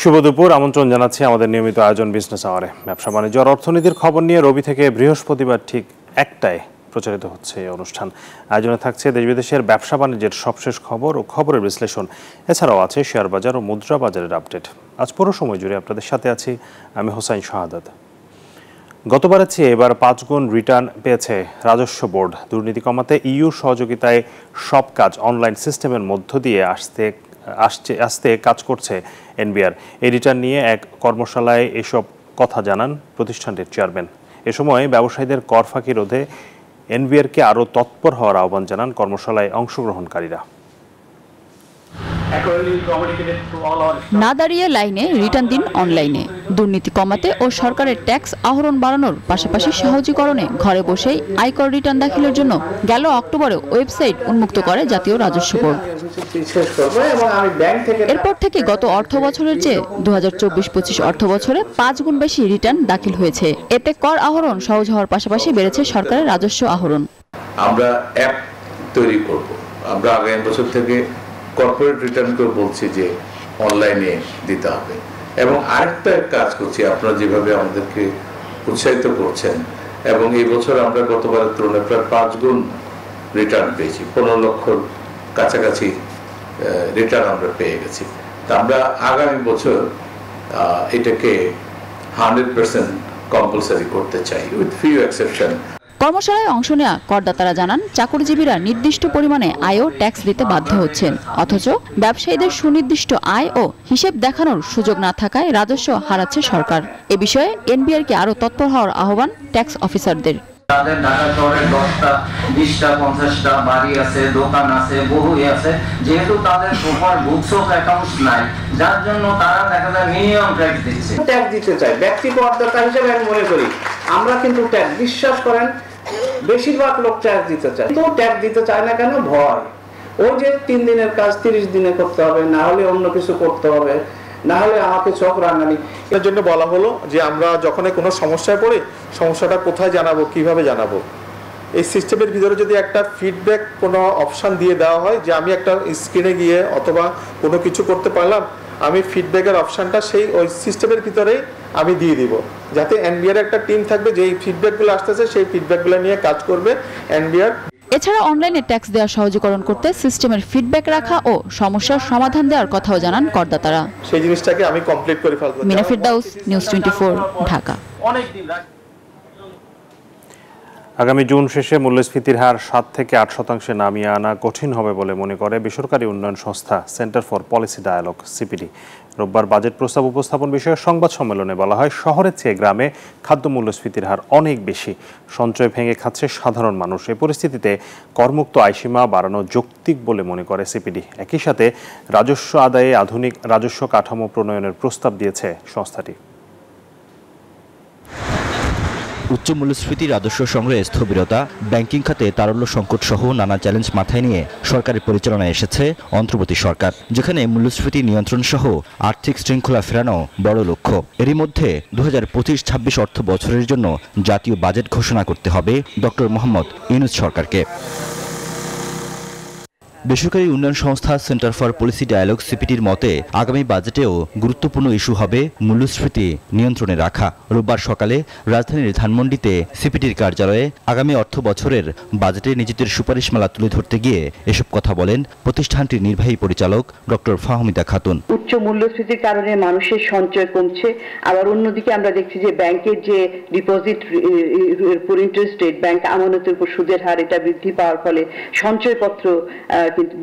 শুভ দুপুর। আমন্ত্রণ জানাচ্ছি আমাদের নিয়মিত আয়োজন বিজনেস আওয়ারে। ব্যবসা বাণিজ্য আর অর্থনীতির খবর নিয়ে রবি থেকে বৃহস্পতিবার ঠিক একটায় প্রচারিত হচ্ছে এই অনুষ্ঠান। আয়োজনে থাকছে দেশ বিদেশের ব্যবসা বাণিজ্যের সবশেষ খবর ও খবরের বিশ্লেষণ। এছাড়াও আছে শেয়ার বাজার ও মুদ্রা বাজারের আপডেট। আজ পুরো সময় জুড়ে আপনাদের সাথে আছি আমি হোসাইন শাহাদাত। গতবারের চেয়ে এবার 5 গুণ রিটার্ন পেয়েছে রাজস্ব বোর্ড। দুর্নীতি কমাতে ইইউর সহযোগিতায় সব কাজ অনলাইন সিস্টেমের মধ্য দিয়ে আস্তে কাজ করছে এনবিআর। এই রিটার্ন নিয়ে এক কর্মশালায় এসব কথা জানান প্রতিষ্ঠানটির চেয়ারম্যান। এ সময় ব্যবসায়ীদের কর ফাঁকি রোধে এনবিআরকে আরও তৎপর হওয়ার আহ্বান জানান কর্মশালায় অংশগ্রহণকারীরা। না দাঁড়িয়ে লাইনে রিটার্ন দিন অনলাইনে। দুর্নীতি কমাতে ও সরকারের ট্যাক্স আহরণ বাড়ানোর পাশাপাশি সহজীকরণে ঘরে বসেই আয়কর রিটার্ন দাখিলের জন্য গেল অক্টোবরে ওয়েবসাইট উন্মুক্ত করে জাতীয় রাজস্ব বোর্ড। এরপর থেকে গত অর্থ বছরের চেয়ে 2024-25 অর্থ বছরে 5 গুণ বেশি রিটার্ন দাখিল হয়েছে। এতে কর আহরণ সহজ হওয়ার পাশাপাশি বেড়েছে সরকারের রাজস্ব আহরণ। আমরা অ্যাপ তৈরি করব। আমরা আগামী বছর থেকে কর্পোরেট রিটার্নকেও বলছি যে অনলাইনে দিতে হবে। এবং আরেকটা কাজ করছি, আপনারা যেভাবে আমাদেরকে উৎসাহিত করছেন, এবং এই বছর আমরা গতবারের তুলনায় প্রায় 5 গুণ রিটার্ন পেয়েছি। 15 লক্ষর কাছাকাছি রিটার্ন আমরা পেয়ে গেছি। তা আমরা আগামী বছর এটাকে 100% কম্পালসারি করতে চাই, উইথ ফিউ এক্সেপশন। কর্মশালায় অংশ নেওয়া করদাতারা জানান, চাকরিজীবীরা নির্দিষ্ট পরিমাণে আয় ও ট্যাক্স দিতে বাধ্য হচ্ছেন, অথচ ব্যবসায়ীদের সুনির্দিষ্ট আয় ও হিসেব দেখানোর সুযোগ না থাকায় রাজস্ব হারাচ্ছে সরকার। এ বিষয়ে এনবিআরকে আরও তৎপর হওয়ার আহ্বান ট্যাক্স অফিসারদের। তাদের ঢাকা শহরে 10টা 20টা 50টা বাড়ি আছে, দোকান আছে, বহুই আছে, যেহেতু তাদের প্রপার বুকস অফ অ্যাকাউন্টস নাই, যার জন্য তারা দেখা যায় মিনিমাম ট্যাক্স দিচ্ছে। ট্যাক্স দিতে চায় ব্যক্তি করদাতা হিসেবে আমি মনে করি আমরা কিন্তু ট্যাক্স, বিশ্বাস করেন বেশিরভাগ লোক ট্যাক্স দিতে চায়, কিন্তু ট্যাক্স দিতে চায় না কেন? ভয়। ওই যে 3 দিনের কাজ 30 দিনে করতে হবে, না হলে অন্য কিছু করতে হবে, না হলে আমাকে চোখ রাঙানি। এর জন্য বলা হলো যে আমরা যখন কোনো সমস্যায় পড়ি, সমস্যাটা কোথায় জানাবো, কিভাবে জানাবো, এই সিস্টেমের ভিতরে যদি একটা ফিডব্যাক কোনো অপশান দিয়ে দেওয়া হয় যে আমি একটা স্ক্রিনে গিয়ে অথবা কোনো কিছু করতে পারলাম, আমি ফিডব্যাকের অপশানটা ওই সিস্টেমের ভিতরেই আমি দিয়ে দিব, যাতে এনবিআর একটা টিম থাকবে যেই ফিডব্যাকগুলো আসতেছে সেই ফিডব্যাকগুলো নিয়ে কাজ করবে এনবিআর। এছাড়া অনলাইনে ট্যাক্স দেওয়া সহজীকরণ করতে সিস্টেমের ফিডব্যাক রাখা ও সমস্যার সমাধান দেওয়ার কথাও জানান করদাতারা। সেই জিনিসটাকে আমি কমপ্লিট করে ফেলবো। মিনা ফিরদাউস, নিউজ 24, ঢাকা। আগামী জুন শেষে মূল্যস্ফীতির হার 7 থেকে 8% নামিয়ে আনা কঠিন হবে বলে মনে করে বেসরকারি উন্নয়ন সংস্থা centre for policy dialogue CPD. রোববার বাজেট প্রস্তাব উপস্থাপন বিষয়ে সংবাদ সম্মেলনে বলা হয়, শহরের চেয়ে গ্রামে খাদ্য মূল্যস্ফীতির হার অনেক বেশি। সঞ্চয় ভেঙে খাচ্ছে সাধারণ মানুষ। এই পরিস্থিতিতে করমুক্ত আয়সীমা বাড়ানো যৌক্তিক বলে মনে করে সিপিডি। একই সাথে রাজস্ব আদায়ে আধুনিক রাজস্ব কাঠামো প্রণয়নের প্রস্তাব দিয়েছে সংস্থাটি। উচ্চ মূল্যস্ফীতি, রাজস্ব সংগ্রহে স্থবিরতা, ব্যাংকিং খাতে তারল্য সংকট সহ নানা চ্যালেঞ্জ মাথায় নিয়ে সরকারের পরিচালনায় এসেছে অন্তর্বর্তী সরকার, যেখানে মূল্যস্ফীতি নিয়ন্ত্রণ সহ আর্থিক শৃঙ্খলা ফেরানো বড় লক্ষ্য। এরই মধ্যে 2025-26 অর্থ বছরের জন্য জাতীয় বাজেট ঘোষণা করতে হবে ডক্টর মোহাম্মদ ইউনূস সরকারকে। বেসরকারি উন্নয়ন সংস্থা সেন্টার ফর পলিসি ডায়ালগ সিপিডির মতে, আগামী বাজেটেও গুরুত্বপূর্ণ ইস্যু হবে মূল্যস্ফীতি নিয়ন্ত্রণে রাখা। রোববার সকালে রাজধানীর ধানমন্ডিতে সিপিডির কার্যালয়ে আগামী অর্থ বছরের বাজেটে নিজেদের সুপারিশমালা তুলে ধরতে গিয়ে এসব কথা বলেন প্রতিষ্ঠানটির নির্বাহী পরিচালক ডক্টর ফাহমিদা খাতুন। উচ্চ মূল্যস্ফীতির কারণে মানুষের সঞ্চয় কমছে, আবার অন্যদিকে আমরা দেখছি যে ব্যাংকের যে ডিপোজিট উপর ইন্টারেস্ট রেট, ব্যাংক আমানতের উপর সুদের হার, এটা বৃদ্ধি পাওয়ার ফলে সঞ্চয়পত্র কিন্তু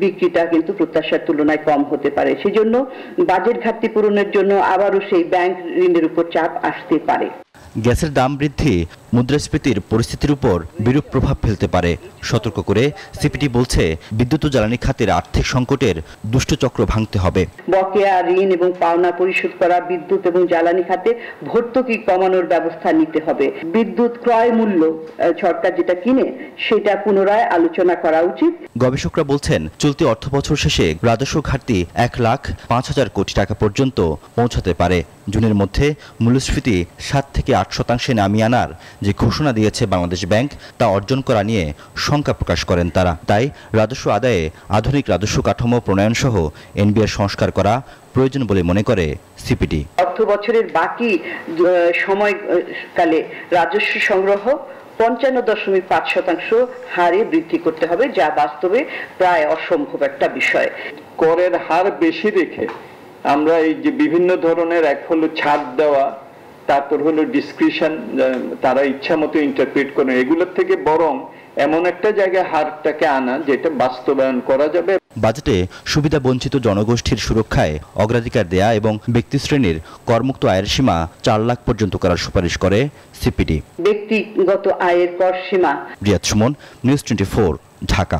বিক্রিটা কিন্তু প্রত্যাশার তুলনায় কম হতে পারে। সেজন্য বাজেট ঘাটতি পূরণের জন্য আবারও সেই ব্যাংক ঋণের উপর চাপ আসতে পারে। গ্যাসের দাম বৃদ্ধি মুদ্রাস্ফীতির পরিস্থিতির উপর বিরূপ প্রভাব ফেলতে পারে। সতর্ক করে সিপিডি বলছে, বিদ্যুৎ ও জ্বালানি খাতের আর্থিক সংকটের দুষ্টচক্র ভাঙতে হবে। বকেয়া ঋণ এবং পাওনা পরিশোধ করা, বিদ্যুৎ এবং জ্বালানি খাতে ভর্তুকি কমানোর ব্যবস্থা নিতে হবে। বিদ্যুৎ ক্রয় মূল্য সরকার যেটা কিনে সেটা পুনরায় আলোচনা করা উচিত। গবেষকরা বলছেন, চলতি অর্থবছর শেষে রাজস্ব ঘাটতি 1,05,000 কোটি টাকা পর্যন্ত পৌঁছাতে পারে। জুনের মধ্যে মূল্যস্ফীতি 7 থেকে 8% নামিয়ে আনার যে ঘোষণা দিয়েছে বাংলাদেশ ব্যাংক তা অর্জন করা নিয়ে শঙ্কা প্রকাশ করেন তারা। তাই রাজস্ব আদায়ে আধুনিক রাজস্ব কাঠামো প্রণয়ন সহ এনবিআর সংস্কার করা প্রয়োজন বলে মনে করে সিপিডি। অর্থ বছরের বাকি সময়কালে রাজস্ব সংগ্রহ 55.5% হারে বৃদ্ধি করতে হবে, যা বাস্তবে প্রায় অসম্ভব একটা বিষয়। করের হার বেশি রেখে আমরা এই যে বিভিন্ন ধরনের এক হলো ছাড় দেওয়া, তারপর হলো ডিসক্রিশন, তারা ইচ্ছা মতো ইন্টারপ্রেট করে, এগুলোর থেকে বরং এমন একটা জায়গায় হারটাকে আনা যেটা বাস্তবায়ন করা যাবে। বাজেটে সুবিধা বঞ্চিত জনগোষ্ঠীর সুরক্ষায় অগ্রাধিকার দেয়া এবং ব্যক্তিশ্রেণীর করমুক্ত আয়ের সীমা 4 লাখ পর্যন্ত করার সুপারিশ করে সিপিডি। ব্যক্তিগত আয়ের কর সীমা। রিয়াদ সুমন, নিউজ 24, ঢাকা।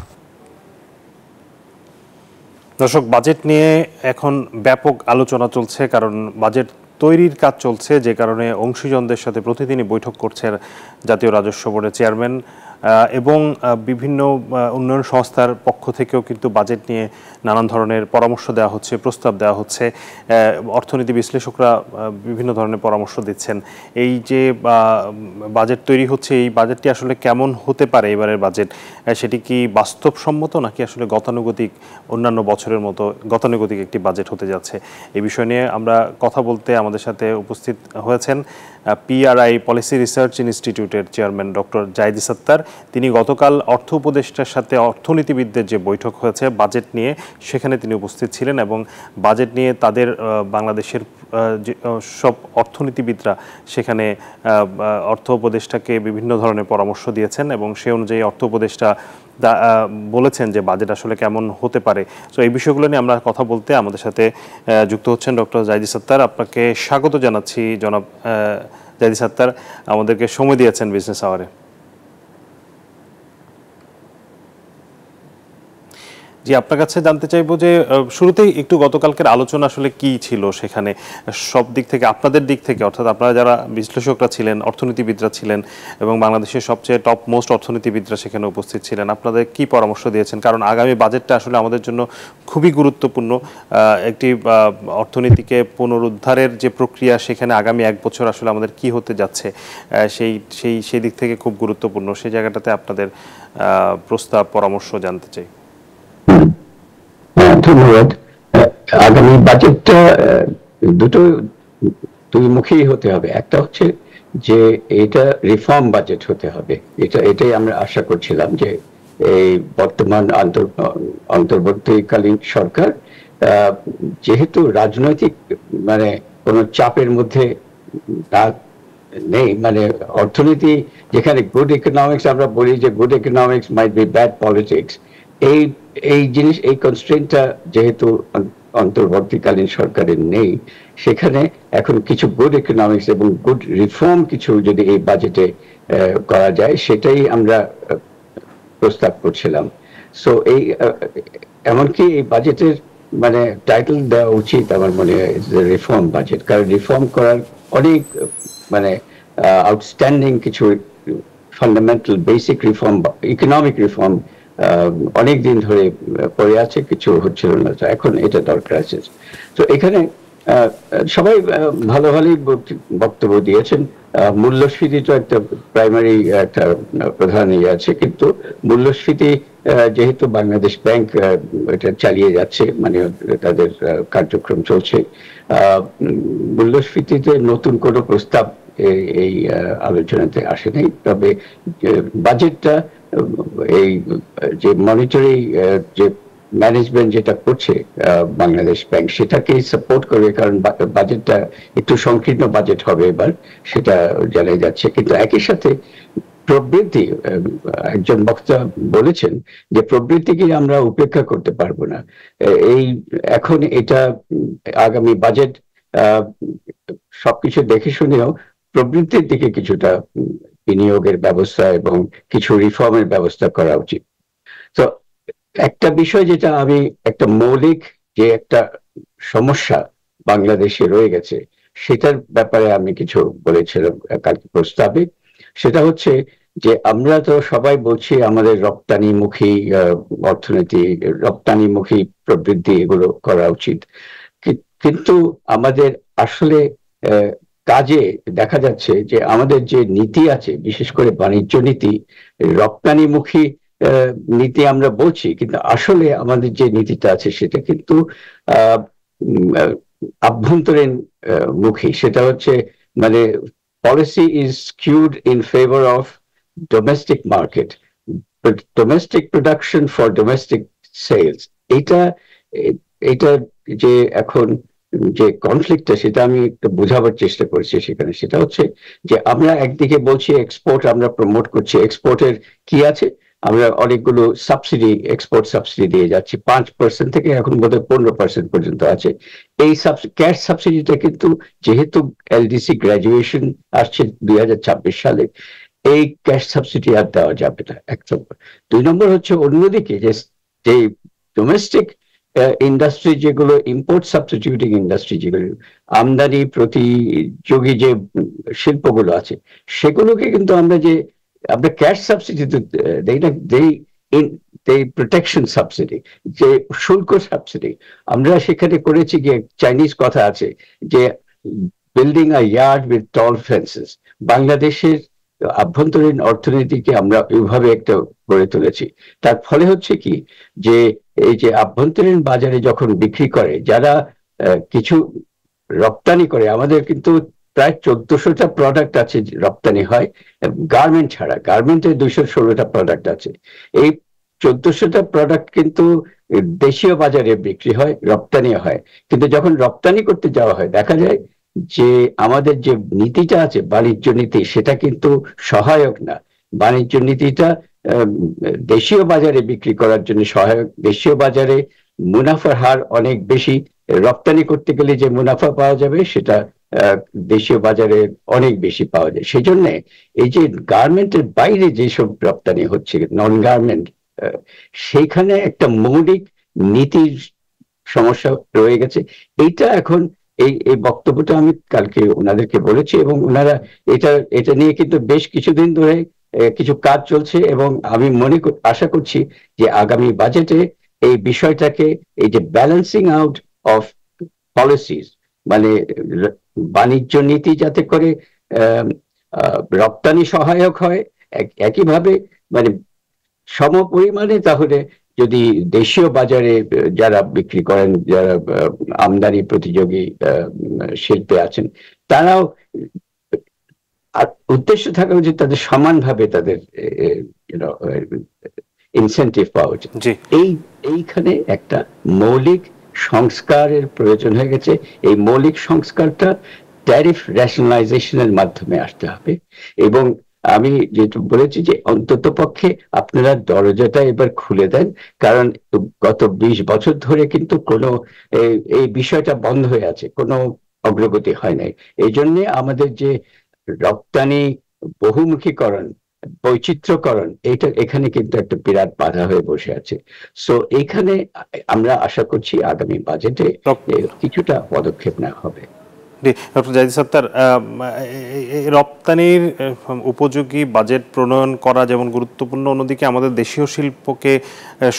দর্শক, বাজেট নিয়ে এখন ব্যাপক আলোচনা চলছে, কারণ বাজেট তৈরির কাজ চলছে, যে কারণে অংশীজনদের সাথে প্রতিদিনই বৈঠক করছে জাতীয় রাজস্ব বোর্ডের চেয়ারম্যান এবং বিভিন্ন উন্নয়ন সংস্থার পক্ষ থেকেও কিন্তু বাজেট নিয়ে নানান ধরনের পরামর্শ দেওয়া হচ্ছে, প্রস্তাব দেওয়া হচ্ছে। অর্থনীতি বিশ্লেষকরা বিভিন্ন ধরনের পরামর্শ দিচ্ছেন। এই যে বাজেট তৈরি হচ্ছে, এই বাজেটটি আসলে কেমন হতে পারে এবারের বাজেট, সেটি কি বাস্তবসম্মত নাকি আসলে গতানুগতিক অন্যান্য বছরের মতো গতানুগতিক একটি বাজেট হতে যাচ্ছে? এই বিষয় নিয়ে আমরা কথা বলতে আমাদের সাথে উপস্থিত হয়েছেন PRI পলিসি রিসার্চ ইনস্টিটিউটের চেয়ারম্যান ডক্টর জাহিদ সত্তার। তিনি গতকাল অর্থ উপদেষ্টার সাথে অর্থনীতিবিদদের যে বৈঠক হয়েছে বাজেট নিয়ে, সেখানে তিনি উপস্থিত ছিলেন এবং বাজেট নিয়ে তাদের বাংলাদেশের সব অর্থনীতিবিদরা সেখানে অর্থ উপদেষ্টাকে বিভিন্ন ধরনের পরামর্শ দিয়েছেন এবং সে অনুযায়ী অর্থ উপদেষ্টা বলেছেন যে বাজেট আসলে কেমন হতে পারে। তো এই বিষয়গুলো নিয়ে আমরা কথা বলতে আমাদের সাথে যুক্ত হচ্ছেন ডক্টর জাহিদ সত্তার। আপনাকে স্বাগত জানাচ্ছি জনাব জাহিদ সত্তার, আমাদেরকে সময় দিয়েছেন বিজনেস আওয়ারে। জি, আপনার কাছে জানতে চাইবো যে শুরুতেই একটু গতকালকের আলোচনা আসলে কি ছিল সেখানে, সব দিক থেকে, আপনাদের দিক থেকে, অর্থাৎ আপনারা যারা বিশ্লেষকরা ছিলেন, অর্থনীতিবিদরা ছিলেন এবং বাংলাদেশের সবচেয়ে টপ মোস্ট অর্থনীতিবিদরা সেখানে উপস্থিত ছিলেন, আপনাদের কি পরামর্শ দিয়েছেন? কারণ আগামী বাজেটটা আসলে আমাদের জন্য খুবই গুরুত্বপূর্ণ। একটি অর্থনীতিকে পুনরুদ্ধারের যে প্রক্রিয়া, সেখানে আগামী 1 বছর আসলে আমাদের কি হতে যাচ্ছে সেই দিক থেকে খুব গুরুত্বপূর্ণ। সেই জায়গাটাতে আপনাদের প্রস্তাব, পরামর্শ জানতে চাই। ধন্যবাদ। আগামী বাজেটটা দুই মুখী হতে হবে। একটা হচ্ছে যে এটা রিফর্ম বাজেট হতে হবে, এটাই আমরা আশা করছিলাম যে এই বর্তমান অন্তর্বর্তীকালীন সরকার যেহেতু রাজনৈতিক মানে কোনো চাপের মধ্যে নেই, মানে অর্থনীতি যেখানে গুড ইকোনমিক্স, আমরা বলি যে good economics might be bad politics, এই জিনিস, এই কনস্ট্রেন্টটা যেহেতু অন্তর্বর্তীকালীন সরকারের নেই, সেখানে এখন কিছু গুড ইকোনমিক্স এবং গুড রিফর্ম কিছু যদি এই বাজেটে করা যায়, সেটাই আমরা প্রস্তাব করছিলাম। সো এই এমনকি এই বাজেটের মানে টাইটেল দেওয়া উচিত আমার মনে হয় রিফর্ম বাজেট, কারণ রিফর্ম করার অনেক মানে আউটস্ট্যান্ডিং কিছু fundamental basic reform, economic reform অনেক দিন ধরে পড়ে আছে, কিছু হচ্ছিল না, তো এখন এটা দরকার আছে। তো এখানে সবাই ভালো ভালোই বক্তব্য দিয়েছেন। মূল্যস্ফীতি তো একটা প্রাইমারি একটা প্রধান ইয়ে আছে, কিন্তু মূল্যস্ফীতি যেহেতু বাংলাদেশ ব্যাংক এটা চালিয়ে যাচ্ছে, মানে তাদের কার্যক্রম চলছে, মূল্যস্ফীতিতে নতুন কোনো প্রস্তাব এই আলোচনাতে আসে নাই। তবে বাজেটটা এই যে মনিটরি যে ম্যানেজমেন্ট যেটা করছে বাংলাদেশ ব্যাংক, সেটাকেই সাপোর্ট করবে, কারণ বাজেটটা একটু সংকীর্ণ বাজেট হবে এবার, সেটা জানা যাচ্ছে। কিন্তু একই সাথে প্রবৃদ্ধি, একজন বক্তা বলেছেন যে প্রবৃদ্ধিকে আমরা উপেক্ষা করতে পারবো না। এখন এটা আগামী বাজেট সবকিছু দেখে শুনেও প্রবৃদ্ধির দিকে কিছুটা বিনিয়োগের ব্যবস্থা এবং কিছু রিফর্মের ব্যবস্থা করা উচিত। তো একটা বিষয় যেটা আমি একটা মৌলিক যে একটা সমস্যা বাংলাদেশে রয়ে গেছে, সেটার ব্যাপারে আমি কিছু বলেছিলাম কালকে প্রস্তাবে। সেটা হচ্ছে যে আমরা তো সবাই বলছি আমাদের রপ্তানিমুখী অর্থনীতি, রপ্তানিমুখী প্রবৃদ্ধি এগুলো করা উচিত, কিন্তু আমাদের আসলে কাজে দেখা যাচ্ছে যে আমাদের যে নীতি আছে, বিশেষ করে বাণিজ্য নীতি, রপ্তানিমুখী নীতি আমরা বলছি, কিন্তু আসলে আমাদের যে নীতিটা আছে সেটা কিন্তু আভ্যন্তরীণ মুখী। সেটা হচ্ছে মানে policy is skewed in favor of domestic market, domestic production for domestic sales. এটা যে এখন যে কনফ্লিক্টটা, সেটা আমি একটু বোঝাবার চেষ্টা করছি সেখানে। সেটা হচ্ছে যে আমরা একদিকে বলছি এক্সপোর্ট আমরা প্রমোট করছি, এক্সপোর্টের কি আছে, আমরা অনেকগুলো সাবসিডি, এক্সপোর্ট সাবসিডি দিয়ে যাচ্ছি, 5% থেকে এখন বোধহয় 15% পর্যন্ত আছে। এই ক্যাশ সাবসিডিটা কিন্তু যেহেতু এলডিসি গ্রাজুয়েশন আসছে 2026 সালে, এই ক্যাশ সাবসিডি আর দেওয়া যাবে না, 1 নম্বর। 2 নম্বর হচ্ছে অন্যদিকে যে ডোমেস্টিক ইন্ডাস্ট্রি, যেগুলো ইম্পোর্ট সাবস্টিটিউটিং ইন্ডাস্ট্রি, যেগুলো আমদানি প্রতিযোগী যে শিল্পগুলো আছে, সেগুলোকে কিন্তু আমরা ক্যাশ সাবসিডি দেই না, দেই প্রোটেকশন সাবসিডি, যে শুল্ক সাবসিডি। আমরা সেখানে করেছি গিয়ে, চাইনিজ কথা আছে যে building a yard with tall fences. বাংলাদেশের আভ্যন্তরীণ অর্থনীতিকে আমরা ওইভাবে একটা গড়ে তুলেছি। তার ফলে হচ্ছে কি, যে এই যে আভ্যন্তরীণ বাজারে যখন বিক্রি করে, যারা কিছু রপ্তানি করে, আমাদের কিন্তু প্রায় 1400টা প্রোডাক্ট আছে রপ্তানি হয়, গার্মেন্ট ছাড়া। গার্মেন্টে 216টা প্রোডাক্ট আছে। এই 1400টা প্রোডাক্ট কিন্তু দেশীয় বাজারে বিক্রি হয়, রপ্তানি হয়। কিন্তু যখন রপ্তানি করতে যাওয়া হয়, দেখা যায় যে আমাদের যে নীতিটা আছে, বাণিজ্য নীতি, সেটা কিন্তু সহায়ক না। বাণিজ্য নীতিটা দেশীয় বাজারে বিক্রি করার জন্য সহায়ক। দেশীয় বাজারে মুনাফার হার অনেক বেশি, রপ্তানি করতে গেলে যে মুনাফা পাওয়া যাবে সেটা দেশীয় বাজারে অনেক বেশি পাওয়া যায়। সেই জন্য এই যে গার্মেন্টের বাইরে যেসব রপ্তানি হচ্ছে, নন গার্মেন্ট, সেইখানে একটা মৌলিক নীতির সমস্যা রয়ে গেছে। এইটা এখন এই বক্তব্যটা আমি কালকে ওনাদেরকে বলেছি, এবং ওনারা এটা নিয়ে কিন্তু বেশ কিছুদিন ধরে কিছু কাজ চলছে, এবং আমি আশা করছি যে আগামী বাজেটে এই বিষয়টাকে, এই যে ব্যালেন্সিং আউট অফ পলিসিস, মানে বাণিজ্য নীতি যাতে করে রপ্তানি সহায়ক হয়, একইভাবে মানে সম পরিমাণে, তাহলে যদি দেশীয় বাজারে যারা বিক্রি করেন, যারা আমদানি প্রতিযোগী শিল্পে আছেন, তারাও উদ্দেশ্য থাকা উচিত তাদের সমানভাবে তাদের ইনসেন্টিভ পাওয়া উচিত। এইখানে একটা মৌলিক সংস্কারের প্রয়োজন হয়ে গেছে। এই মৌলিক সংস্কারটা ট্যারিফ রেশনালাইজেশনের মাধ্যমে আসতে হবে। এবং আমি যেটা বলেছি যে অন্তত পক্ষে আপনারা দরজাটা এবার খুলে দেন, কারণ গত 20 বছর ধরে কিন্তু কোনো এই বিষয়টা বন্ধ হয়ে আছে, কোনো অগ্রগতি হয় নাই। এই জন্য আমাদের যে রপ্তানি বহুমুখীকরণ, বৈচিত্র্যকরণ, এখানে কিন্তু একটা বিরাট বাধা হয়ে বসে আছে। সো এইখানে আমরা আশা করছি আগামী বাজেটে কিছুটা পদক্ষেপ নেওয়া হবে। ডক্টর জাহিদ সাত্তার, রপ্তানির উপযোগী বাজেট প্রণয়ন করা যেমন গুরুত্বপূর্ণ, অন্যদিকে আমাদের দেশীয় শিল্পকে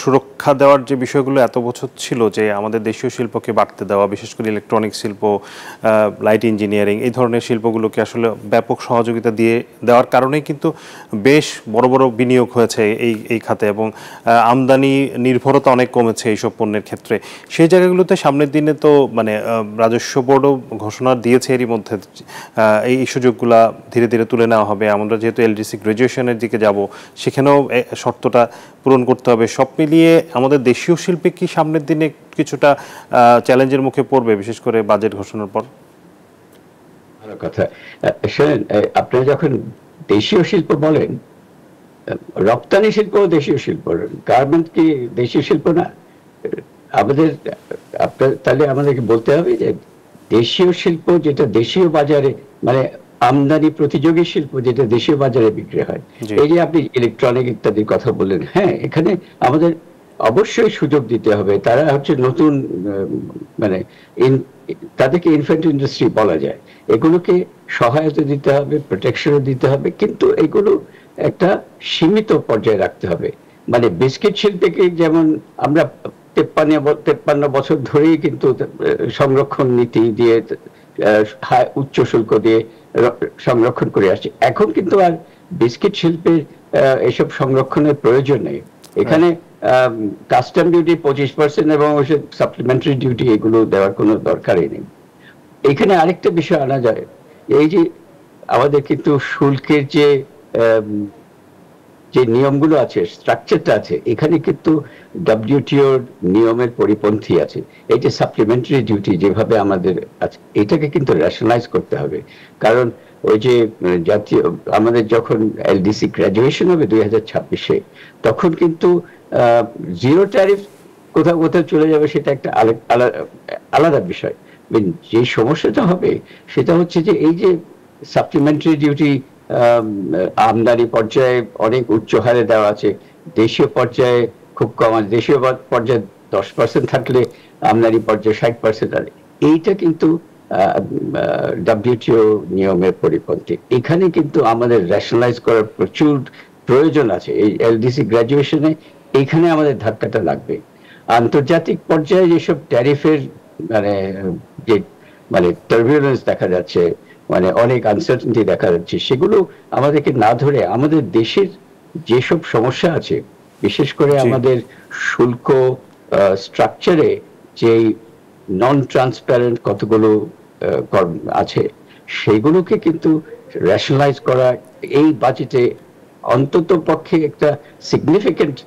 সুরক্ষা দেওয়ার যে বিষয়গুলো এত বছর ছিল, যে আমাদের দেশীয় শিল্পকে বাড়তে দেওয়া, বিশেষ করে ইলেকট্রনিক শিল্প, লাইট ইঞ্জিনিয়ারিং, এই ধরনের শিল্পগুলোকে আসলে ব্যাপক সহযোগিতা দিয়ে দেওয়ার কারণেই কিন্তু বেশ বড় বড় বিনিয়োগ হয়েছে এই খাতে, এবং আমদানি নির্ভরতা অনেক কমেছে এইসব পণ্যের ক্ষেত্রে। সেই জায়গাগুলোতে সামনের দিনে তো মানে রাজস্ব বোর্ডও ঘোষণা দিয়েছে এরই মধ্যে এই সুযোগগুলা ধীরে ধীরে তুলে নেওয়া হবে। আমরা যেহেতু এলডিসি গ্রাজুয়েশনের দিকে যাব, সেখানেও শর্তটা পূরণ করতে হবে। সব মিলিয়ে আমাদের দেশীয় শিল্পে কি সামনের দিনে কিছুটা চ্যালেঞ্জের মুখে পড়বে, বিশেষ করে বাজেট ঘোষণার পর? ভালো কথা। শোনেন, আপনি যখন দেশীয় শিল্প বলেন, রপ্তানি শিল্প দেশীয় শিল্প, গার্মেন্ট কি দেশীয় শিল্প না? তাহলে আমাদেরকে বলতে হবে যে দেশীয় শিল্প যেটা দেশীয় বাজারে, মানে আমদানি প্রতিযোগী শিল্প যেটা দেশীয় বাজারে বিক্রি হয়। এই যে আপনি ইলেকট্রনিক ইত্যাদির কথা বললেন, হ্যাঁ, এখানে আমাদের অবশ্যই সুযোগ দিতে হবে। তারা হচ্ছে নতুন, মানে তাদেরকে ইনফ্যান্ট ইন্ডাস্ট্রি বলা যায়। এগুলোকে সহায়তা দিতে হবে, প্রোটেকশনও দিতে হবে, কিন্তু এগুলো একটা সীমিত পর্যায়ে রাখতে হবে। মানে বিস্কিট শিল্পকে যেমন আমরা 53 বছর ধরেই কিন্তু সংরক্ষণ নীতি দিয়ে উচ্চ শুল্ক দিয়ে সংরক্ষণ করে আসছে। এখন কিন্তু আর বিস্কিট শিল্পের এসব সংরক্ষণের প্রয়োজন নেই। এখানে কাস্টম ডিউটি 25% এবং সাপ্লিমেন্টারি ডিউটি এগুলো দেওয়ার কোনো দরকারই নেই। এখানে আরেকটা বিষয় আনা যায়, এই যে আমাদের কিন্তু শুল্কের যে নিয়মগুলো আছে, স্ট্রাকচারটা আছে, এখানে কিন্তু ডব্লিউটিওর নিয়মের পরিপন্থী আছে। এই যে সাপ্লিমেন্টারি ডিউটি যেভাবে আমাদের আছে, এটাকে কিন্তু রেশনালাইজ করতে হবে। কারণ ওই যে জাতীয় আমাদের যখন এলডিসি গ্রাজুয়েশন হবে 2026-এ, তখন কিন্তু জিরো ট্যারিফ কোথাও কোথাও চলে যাবে, সেটা একটা আলাদা বিষয়। যে সমস্যাটা হবে সেটা হচ্ছে যে এই যে সাপ্লিমেন্টারি ডিউটি আমদানি পর্যায়ে অনেক উচ্চ হারে দেওয়া আছে, দেশীয় পর্যায়ে খুব কম আছে। দেশীয় পর্যায়ে 10% থাকলে আমদানি পর্যায়ে 60% আর এইটা কিন্তু ডব্লিউটিও নিয়মের পরিপন্থী। এখানে কিন্তু আমাদের রেশনালাইজ করার প্রচুর প্রয়োজন আছে। এই এলডিসি গ্রাজুয়েশনে এইখানে আমাদের ধাক্কাটা লাগবে। আন্তর্জাতিক পর্যায়ে যেসব ট্যারিফের মানে টার্বুলেন্স দেখা যাচ্ছে, মানে অনেক আনসার্টেনিটি দেখা যাচ্ছে, সেগুলো আমাদেরকে না ধরে আমাদের দেশের যেসব সমস্যা আছে, বিশেষ করে আমাদের শুল্ক স্ট্রাকচারে যে নন ট্রান্সপারেন্ট কতগুলো আছে, সেগুলোকে কিন্তু রেশনালাইজ করা এই বাজেটে অন্তত পক্ষে একটা সিগনিফিকেন্ট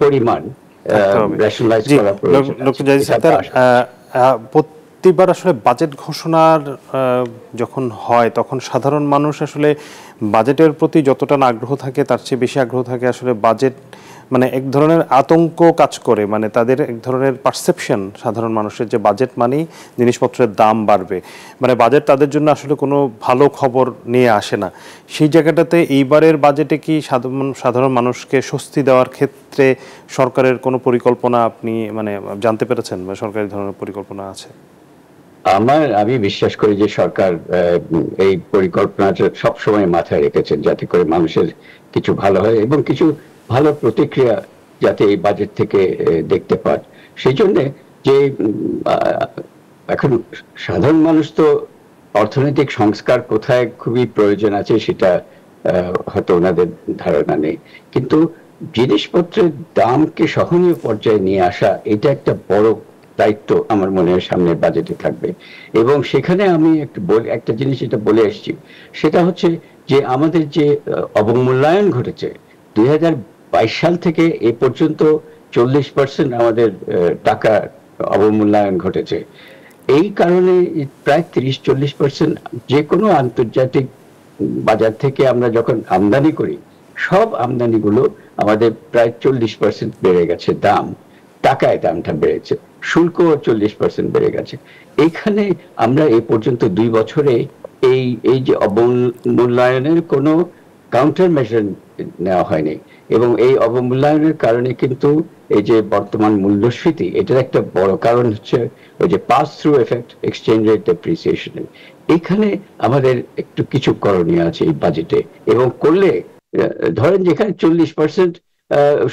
পরিমাণ রেশনালাইজ করা প্রয়োজন। প্রতিবার আসলে বাজেট ঘোষণার যখন হয় তখন সাধারণ মানুষ আসলে বাজেটের প্রতি যতটা না আগ্রহ থাকে তার চেয়ে বেশি আগ্রহ থাকে আসলে বাজেট মানে এক ধরনের আতঙ্ক কাজ করে, মানে তাদের এক ধরনের পারসেপশন সাধারণ মানুষের যে বাজেট মানেই জিনিসপত্রের দাম বাড়বে, মানে বাজেট তাদের জন্য আসলে কোনো ভালো খবর নিয়ে আসে না। সেই জায়গাটাতে এইবারের বাজেটে কি সাধারণ মানুষকে স্বস্তি দেওয়ার ক্ষেত্রে সরকারের কোনো পরিকল্পনা আপনি মানে জানতে পেরেছেন বা সরকারি ধরনের পরিকল্পনা আছে? আমি বিশ্বাস করি যে সরকার এই পরিকল্পনাটা সবসময় মাথায় রেখেছেন যাতে করে মানুষের কিছু ভালো হয় এবং কিছু ভালো প্রতিক্রিয়া যাতে এই বাজেট থেকে দেখতে পান। সেই জন্য যে এখন সাধারণ মানুষ তো অর্থনৈতিক সংস্কার কোথায় খুবই প্রয়োজন আছে সেটা হয়তো ওনাদের ধারণা নেই, কিন্তু জিনিসপত্রের দামকে সহনীয় পর্যায়ে নিয়ে আসা এটা একটা বড় দায়িত্ব আমার মনে হয় সামনে বাজেটে থাকবে। এবং সেখানে আমি একটা জিনিস এটা বলে এসেছি, সেটা হচ্ছে যে আমাদের যে অবমূল্যায়ন ঘটেছে 2022 সাল থেকে এ পর্যন্ত 40% আমাদের টাকা অবমূল্যায়ন ঘটেছে। এই কারণে প্রায় 30-40% যে কোনো আন্তর্জাতিক বাজার থেকে আমরা যখন আমদানি করি, সব আমদানিগুলো আমাদের প্রায় 40% বেড়ে গেছে দাম, টাকায় দামটা বেড়েছে, শুল্ক 40% বেড়ে গেছে। এখানে আমরা এ পর্যন্ত 2 বছরে এই যে অবমূল্যায়নের কোনো কাউন্টার মেজার নেওয়া হয়নি এবং এই অবমূল্যায়নের কারণে কিন্তু এই যে বর্তমান মূল্যস্ফীতি, এটার একটা বড় কারণ হচ্ছে ওই যে pass through effect, exchange rate depreciation. এখানে আমাদের একটু কিছু করণীয় আছে এই বাজেটে, এবং করলে ধরেন যেখানে 40%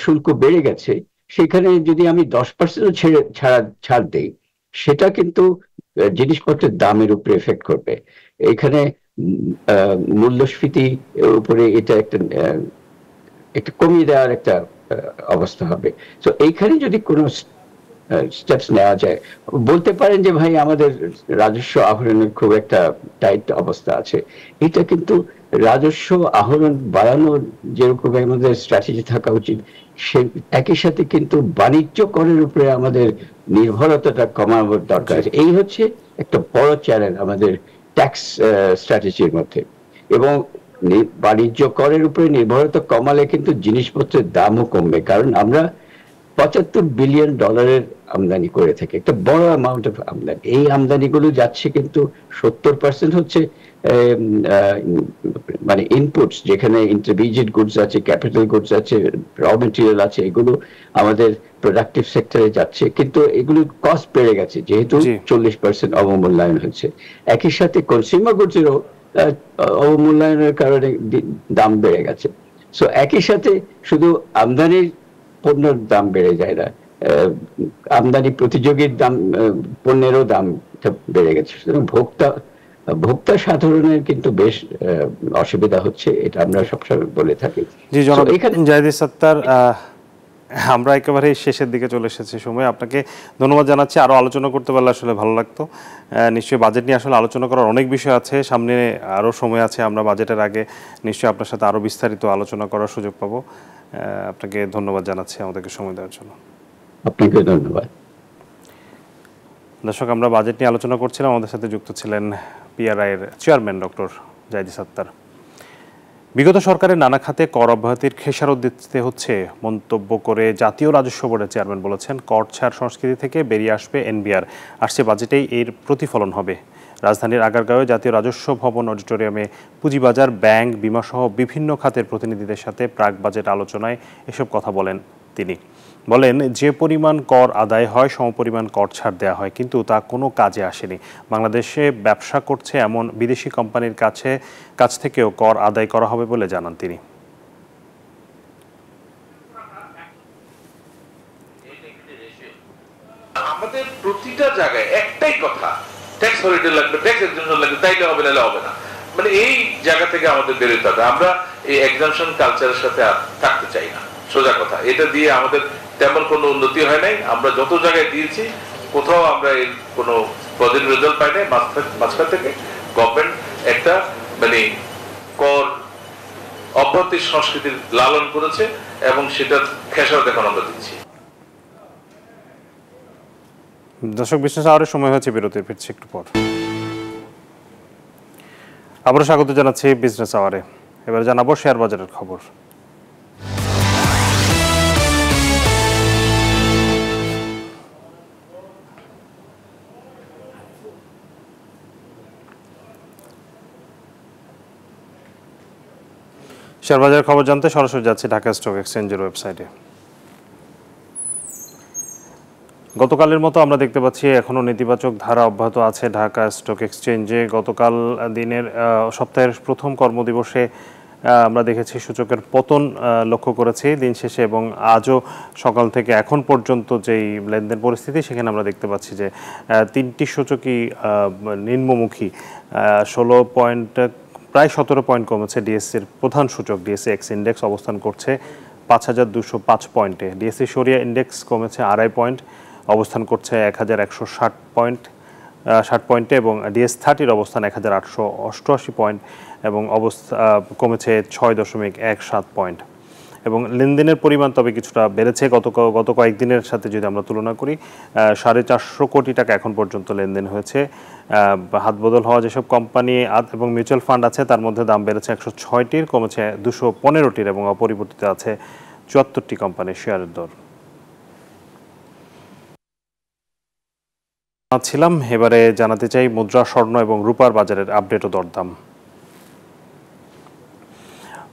শুল্ক বেড়ে গেছে সেখানে যদি আমি 10% ছাড় দেই, সেটা কিন্তু জিনিসপত্রের দামের উপরে এফেক্ট করবে। এখানে মূল্যস্ফীতি উপরে এটা একটা কমিয়ে দেওয়ার একটা অবস্থা হবে। তো এইখানে যদি কোনো স্টেপস নেওয়া যায়, বলতে পারেন যে ভাই আমাদের রাজস্ব আহরণের খুব একটা টাইট অবস্থা আছে, এটা কিন্তু রাজস্ব আহরণ বাড়ানোর যেরকম আমাদের স্ট্র্যাটেজি থাকা উচিত, সে একই সাথে কিন্তু বাণিজ্য করের উপরে আমাদের নির্ভরতাটা কমানোর দরকার আছে। এই হচ্ছে একটা বড় চ্যালেঞ্জ আমাদের ট্যাক্স স্ট্র্যাটেজির মধ্যে। এবং বাণিজ্য করের উপরে নির্ভরতা কমালে কিন্তু জিনিসপত্রের দামও কমবে, কারণ আমরা $75 বিলিয়ন আমদানি করে থাকি, একটা বড় অ্যামাউন্ট অফ আমদানি। এই আমদানিগুলো যাচ্ছে কিন্তু 70% হচ্ছে মানে ইনপুটস, যেখানে ইন্টারমিডিয়েট গুডস আছে, ক্যাপিটাল গুডস আছে, র মেটেরিয়াল আছে, এগুলো আমাদের প্রোডাক্টিভ সেক্টরে যাচ্ছে, কিন্তু এগুলো কস্ট বেড়ে গেছে যেহেতু 40% অবমূল্যায়ন হচ্ছে। একই সাথে কনজিউমার গুডসেরও অবমূল্যায়নের কারণে দাম বেড়ে গেছে। সো একই সাথে শুধু আমদানির পণ্যের দাম বেড়ে যায় না, আমদানি প্রতিযোগীর দাম পণ্যেরও দাম অনেকটা বেড়ে গেছে। সুতরাং ভোক্তা সাধারণের কিন্তু বেশ অসুবিধা হচ্ছে, এটা আমরা সবসময় বলে থাকি। জি জনাব জাহিদ সত্তার, আমরা একেবারে শেষের দিকে চলে এসেছি সময়। আপনাকে ধন্যবাদ জানাচ্ছি। আরও আলোচনা করতে পারলে আসলে ভালো লাগতো। নিশ্চয়ই বাজেট নিয়ে আসলে আলোচনা করার অনেক বিষয় আছে, সামনে আরও সময় আছে। আমরা বাজেটের আগে নিশ্চয়ই আপনার সাথে আরও বিস্তারিত আলোচনা করার সুযোগ পাবো। আপনাকে ধন্যবাদ জানাচ্ছি আমাদেরকে সময় দেওয়ার জন্য। আপনাকে ধন্যবাদ। দর্শক, আমরা বাজেট নিয়ে আলোচনা করছিলাম। আমাদের সাথে যুক্ত ছিলেন পিআরআই এর চেয়ারম্যান ডক্টর জাহিদ সত্তার। বিগত সরকারের নানা খাতে কর অব্যাহতির খেসারত দিতে হচ্ছে মন্তব্য করে জাতীয় রাজস্ব বোর্ডের চেয়ারম্যান বলেছেন, কর ছাড় সংস্কৃতি থেকে বেরিয়ে আসবে এনবিআর। আসছে বাজেটেই এর প্রতিফলন হবে। রাজধানীর আগারগাঁওয়ে জাতীয় রাজস্ব ভবন অডিটোরিয়ামে পুঁজিবাজার, ব্যাংক, বিমাসহ বিভিন্ন খাতের প্রতিনিধিদের সাথে প্রাক বাজেট আলোচনায় এসব কথা বলেন তিনি। বলেন, যে পরিমাণ কর আদায় হয় সমপরিমাণ কর ছাড় দেওয়া হয়, কিন্তু তা কোনো কাজে আসেনি। বাংলাদেশে ব্যবসা করছে এমন বিদেশি কোম্পানির কাছ থেকেও কর আদায় করা হবে বলে জানান তিনি। আমাদের প্রতিটা জায়গায় একটাই কথা, ট্যাক্স হলিডে লাগবে, ট্যাক্স এক্সাম্পশন লাগবে, তাইলে হবে, নাহলে হবে না। মানে এই জায়গা থেকে আমাদের বেরোতে হবে। আমরা এই এক্সাম্পশন কালচারের সাথে আর থাকতে চাই না, সোজা কথা। এটা দিয়ে আমাদের তেমন কোনো উন্নতি হয় নাই। আমরা যত জায়গায় দিয়েছি কোথাও আমরা এর কোনো পজিটিভ রেজাল্ট পাই নাই। মাঝখান থেকে গভর্নমেন্ট একটা মানে কর অব্যাহতির সংস্কৃতির লালন করেছে এবং সেটার খেসারত এখন আমরা দিচ্ছি। দর্শক, বিশেষ আওয়ারের সময় হয়েছে বিরতির, ফিরছি একটু পর। আবারও স্বাগত জানাচ্ছি বিজনেস আওয়ারে। এবারে জানাবো শেয়ার বাজারের খবর। শেয়ার বাজারের খবর জানতে সরাসরি যাচ্ছি ঢাকা স্টক এক্সচেঞ্জের ওয়েবসাইটে। গতকালের মতো আমরা দেখতে পাচ্ছি এখনও নেতিবাচক ধারা অব্যাহত আছে ঢাকা স্টক এক্সচেঞ্জে। গতকাল দিনের সপ্তাহের প্রথম কর্মদিবসে আমরা দেখেছি সূচকের পতন লক্ষ্য করেছি দিন শেষে, এবং আজও সকাল থেকে এখন পর্যন্ত যেই লেনদেন পরিস্থিতি, সেখানে আমরা দেখতে পাচ্ছি যে তিনটি সূচকই নিম্নমুখী। 16 পয়েন্ট, প্রায় 17 পয়েন্ট কমেছে ডিএসসির প্রধান সূচক। ডিএসসি এক্স ইন্ডেক্স অবস্থান করছে 5205 পয়েন্টে। ডিএসসি সরিয়া ইন্ডেক্স কমেছে 2.5 পয়েন্ট, অবস্থান করছে 1160 পয়েন্টে, এবং ডিএস30 অবস্থান 1888 পয়েন্ট এবং কমেছে 6.17 পয়েন্ট। এবং লেনদেনের পরিমাণ তবে কিছুটা বেড়েছে গত কয়েকদিনের সাথে যদি আমরা তুলনা করি। 450 কোটি টাকা এখন পর্যন্ত লেনদেন হয়েছে। হাত বদল হওয়া যেসব কোম্পানি এবং মিউচুয়াল ফান্ড আছে তার মধ্যে দাম বেড়েছে 106টির, কমেছে 215টির, এবং অপরিবর্তিত আছে 74টি কোম্পানির শেয়ারের দর। ছিলাম এবারে জানাতে চাই মুদ্রা, স্বর্ণ এবং রূপার বাজারের আপডেট ও দরদাম।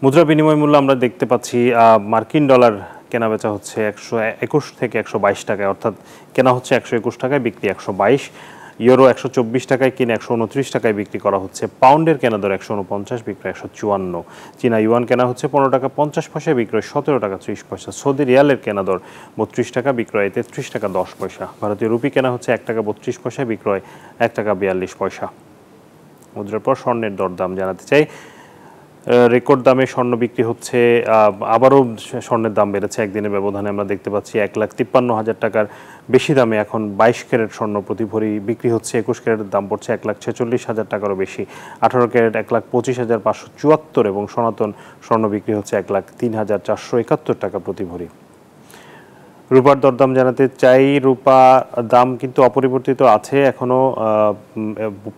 মুদ্রা বিনিময় মূল্য আমরা দেখতে পাচ্ছি মার্কিন ডলার কেনা বেচা হচ্ছে 121 থেকে 122 টাকায়, অর্থাৎ কেনা হচ্ছে 121 টাকায়, বিক্রি 122। ইউরো 124 টাকায় কিনে 129 টাকায় বিক্রি করা হচ্ছে। পাউন্ডের কেনা দর 149, বিক্রয় 154। চীনা ইউয়ান কেনা হচ্ছে 15 টাকা 50 পয়সা, বিক্রয় 17 টাকা 30 পয়সা। সৌদি রিয়ালের কেনা দর 32 টাকা, বিক্রয় 33 টাকা 10 পয়সা। ভারতীয় রুপি কেনা হচ্ছে 1 টাকা 32 পয়সা, বিক্রয় 1 টাকা 42 পয়সা। মুদ্রার পর স্বর্ণের দরদাম জানাতে চাই। রেকর্ড দামে স্বর্ণ বিক্রি হচ্ছে। আবারও স্বর্ণের দাম বেড়েছে একদিনের ব্যবধানে। আমরা দেখতে পাচ্ছি 1,53,000 টাকার বেশি দামে এখন 22 ক্যারেট স্বর্ণ প্রতি ভরি বিক্রি হচ্ছে। 21 ক্যারেটের দাম পড়ছে 1,46,000 টাকারও বেশি। 18 ক্যারেট 1,25,574, এবং সনাতন স্বর্ণ বিক্রি হচ্ছে 1,03,471 টাকা প্রতি ভরি। রূপার দরদাম জানাতে চাই। রূপা দাম কিন্তু অপরিবর্তিত আছে এখনও।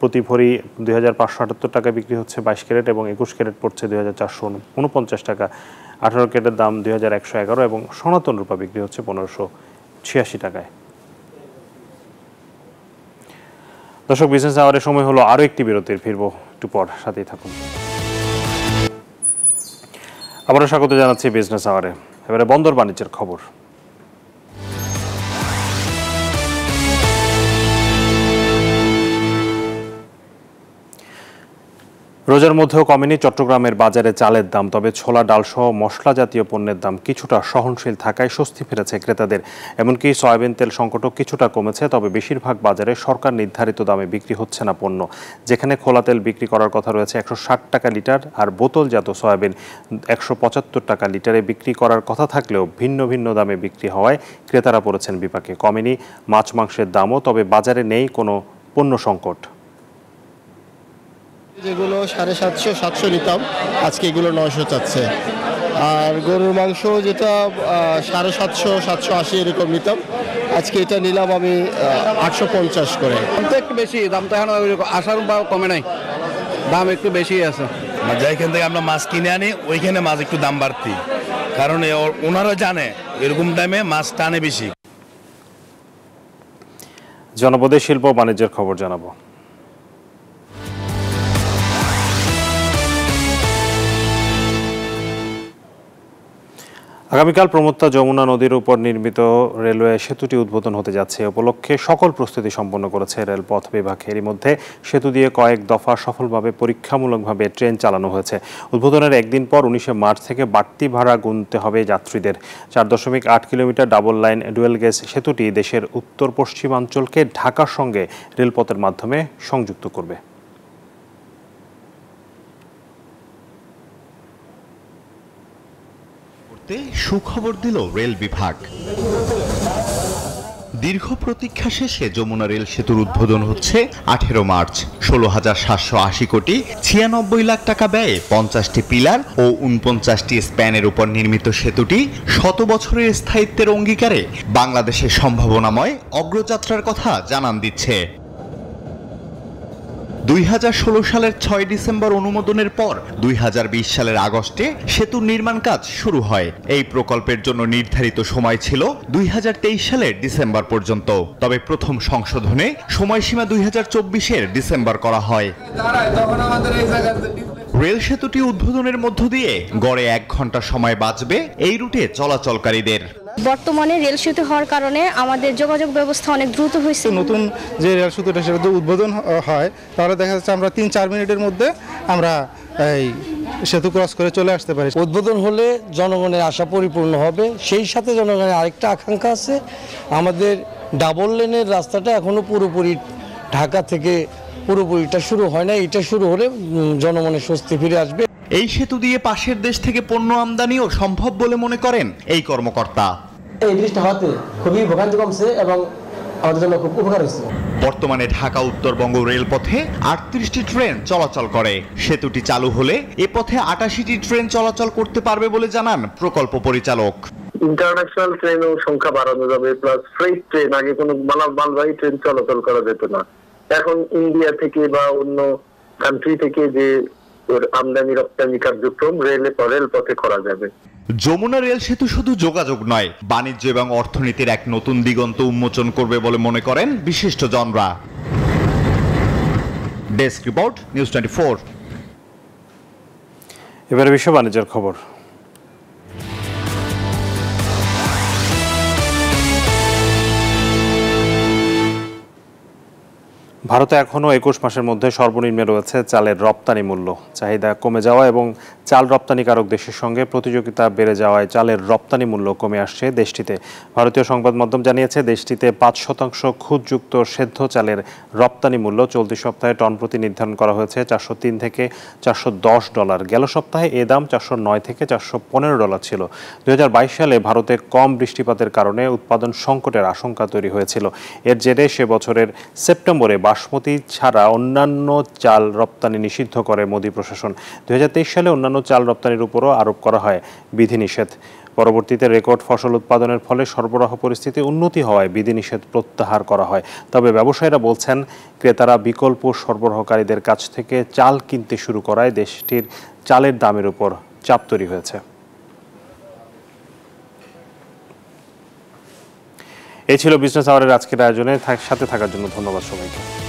প্রতি ভরি 2,578 টাকা বিক্রি হচ্ছে 22 ক্যারেট, এবং 21 ক্যারেট পড়ছে 2,449 টাকা। 18 ক্যারেটের দাম 2,111, এবং সনাতন রূপা বিক্রি হচ্ছে 1,586 টাকায়। দর্শক, বিজনেস আওয়ারের সময় হলো আরও একটি বিরতির, ফিরবো একটু পর, সাথেই থাকুন। আবারও স্বাগত জানাচ্ছি বিজনেস আওয়ারে। এবারে বন্দর বাণিজ্যের খবর। রোজার মধ্যেও কমেনি চট্টগ্রামের বাজারে চালের দাম, তবে ছোলা ডালসহ মশলা জাতীয় পণ্যের দাম কিছুটা সহনশীল থাকায় স্বস্তি ফিরেছে ক্রেতাদের। এমনকি সয়াবিন তেল সংকটও কিছুটা কমেছে, তবে বেশিরভাগ বাজারে সরকার নির্ধারিত দামে বিক্রি হচ্ছে না পণ্য। যেখানে খোলা তেল বিক্রি করার কথা রয়েছে 160 টাকা লিটার, আর বোতলজাত সয়াবিন 175 টাকা লিটারে বিক্রি করার কথা থাকলেও ভিন্ন ভিন্ন দামে বিক্রি হওয়ায় ক্রেতারা পড়েছেন বিপাকে। কমেনি মাছ মাংসের দামও, তবে বাজারে নেই কোনো পণ্য সংকট। যেগুলো 750 700 নিতাম, আজকে এগুলো 900 চাচ্ছে। আর গরুর মাংস যেটা 750 780 এরকম নিতাম, আজকে এটা নিলাম আমি 850 করে। দামটা একটু বেশি, দামটা এখন আসার বা কমে নাই, দাম একটু বেশি আছে। যেখান থেকে আমরা মাছ কিনে আনি ওইখানে মাছ একটু দাম বাড়তি, কারণ ওনারা জানে এরকম দামে মাছ টানে বেশি। জনপদে শিল্প বাণিজ্যের খবর জানাবো। আগামীকাল প্রমত্তা যমুনা নদীর উপর নির্মিত রেলওয়ে সেতুটি উদ্বোধন হতে যাচ্ছে। উপলক্ষে সকল প্রস্তুতি সম্পন্ন করেছে রেলপথ বিভাগ। এরই মধ্যে সেতু দিয়ে কয়েক দফা সফলভাবে পরীক্ষামূলকভাবে ট্রেন চালানো হয়েছে। উদ্বোধনের একদিন পর 19 মার্চ থেকে বাড়তি ভাড়া গুনতে হবে যাত্রীদের। 4.8 kilometre double line dual gauge সেতুটি দেশের উত্তর পশ্চিমাঞ্চলকে ঢাকার সঙ্গে রেলপথের মাধ্যমে সংযুক্ত করবে। সুখবর দিল রেল বিভাগ। দীর্ঘ প্রতীক্ষা শেষে যমুনা রেল সেতুর উদ্বোধন হচ্ছে 18 মার্চ। 16,780 কোটি 96 লাখ টাকা ব্যয়ে 50টি পিলার ও 49টি স্প্যানের উপর নির্মিত সেতুটি 100 বছরের স্থায়িত্বের অঙ্গীকারে বাংলাদেশের সম্ভাবনাময় অগ্রযাত্রার কথা জানান দিচ্ছে। 2016 সালের 6 ডিসেম্বর অনুমোদনের পর 2020 সালের আগস্টে সেতুর নির্মাণ কাজ শুরু হয়। এই প্রকল্পের জন্য নির্ধারিত সময় ছিল 2023 সালের ডিসেম্বর পর্যন্ত, তবে প্রথম সংশোধনে সময়সীমা 2024-এর ডিসেম্বর করা হয়। রেল সেতুটি উদ্বোধনের মধ্য দিয়ে গড়ে 1 ঘন্টা সময় বাঁচবে এই রুটে চলাচলকারীদের। বর্তমানে রেল সেতু হওয়ার কারণে আমাদের যোগাযোগ ব্যবস্থা অনেক দ্রুত হয়েছে। নতুন যে রেল সেতুটা সেটা উদ্বোধন হয়, তাহলে দেখা যাচ্ছে আমরা 3-4 মিনিটের মধ্যে আমরা এই সেতু ক্রস করে চলে আসতে পারি। উদ্বোধন হলে জনগণের আশা পরিপূর্ণ হবে। সেই সাথে জনগণের আরেকটা আকাঙ্ক্ষা আছে, আমাদের ডাবল লেনের রাস্তাটা এখনো পুরোপুরি ঢাকা থেকে পুরোপুরিটা শুরু হয় না। এটা শুরু হলে জনগণের স্বস্তি ফিরে আসবে। এই সেতু দিয়ে পাশের দেশ থেকে পণ্য আমদানিও সম্ভব বলে মনে করেন এই কর্মকর্তা। এই জিনিসটা হতে খুবই ভোগান্তি কমছে এবং আমাদের জন্য খুব উপকার হচ্ছে। বর্তমানে ঢাকা উত্তরবঙ্গ রেলপথে 38টি ট্রেন চলাচল করে। সেতুটি চালু হলে এ পথে 88টি ট্রেন চলাচল করতে পারবে বলে জানান প্রকল্প পরিচালক। ইন্টারন্যাশনাল ট্রেনের সংখ্যা বাড়ানো যাবে, প্লাস ফ্রেট ট্রেন, আগে কোনো মালবাহী ট্রেন চলাচল করা যেত না, এখন ইন্ডিয়া থেকে বা অন্য কান্ট্রি থেকে যে আমদানি রপ্তানি কার্যক্রম রেলপথে করা যাবে। যমুনা রেল সেতু শুধু যোগাযোগ নয়, বাণিজ্য এবং অর্থনীতির এক নতুন দিগন্ত উন্মোচন করবে বলে মনে করেন বিশিষ্টজনরা। Desk report, news 24। এবারে বিশ্ব বাণিজ্যের খবর। ভারতে এখনও 21 মাসের মধ্যে সর্বনিম্নে রয়েছে চালের রপ্তানি মূল্য। চাহিদা কমে যাওয়া এবং চাল রপ্তানিকারক দেশের সঙ্গে প্রতিযোগিতা বেড়ে যাওয়ায় চালের রপ্তানি মূল্য কমে আসছে দেশটিতে। ভারতীয় সংবাদ মাধ্যম জানিয়েছে, দেশটিতে 5% খুদযুক্ত সেদ্ধ চালের রপ্তানি মূল্য চলতি সপ্তাহে টন প্রতি নির্ধারণ করা হয়েছে $403 থেকে $410। গেল সপ্তাহে এ দাম $409 থেকে $415 ছিল। 2022 সালে ভারতে কম বৃষ্টিপাতের কারণে উৎপাদন সংকটের আশঙ্কা তৈরি হয়েছিল। এর জেরে সে বছরের সেপ্টেম্বরে বাসমতি ছাড়া অন্যান্য চাল রপ্তানি নিষিদ্ধ করে মোদি প্রশাসন। 2023 সালে অন্যান্য চাল রপ্তানির উপরও আরোপ করা হয় বিধিনিষেধ। পরবর্তীতে রেকর্ড ফসল উৎপাদনের ফলে সরবরাহ পরিস্থিতি উন্নতি হওয়ায় বিধিনিষেধ প্রত্যাহার করা হয়। তবে ব্যবসায়ীরা বলছেন, ক্রেতারা বিকল্প সরবরাহকারীদের কাছ থেকে চাল কিনতে শুরু করায় দেশটির চালের দামের উপর চাপ তৈরি হয়েছে। এই ছিল বিজনেস আওয়ারের আজকের আয়োজনে। সাথে থাকার জন্য ধন্যবাদ সবাইকে।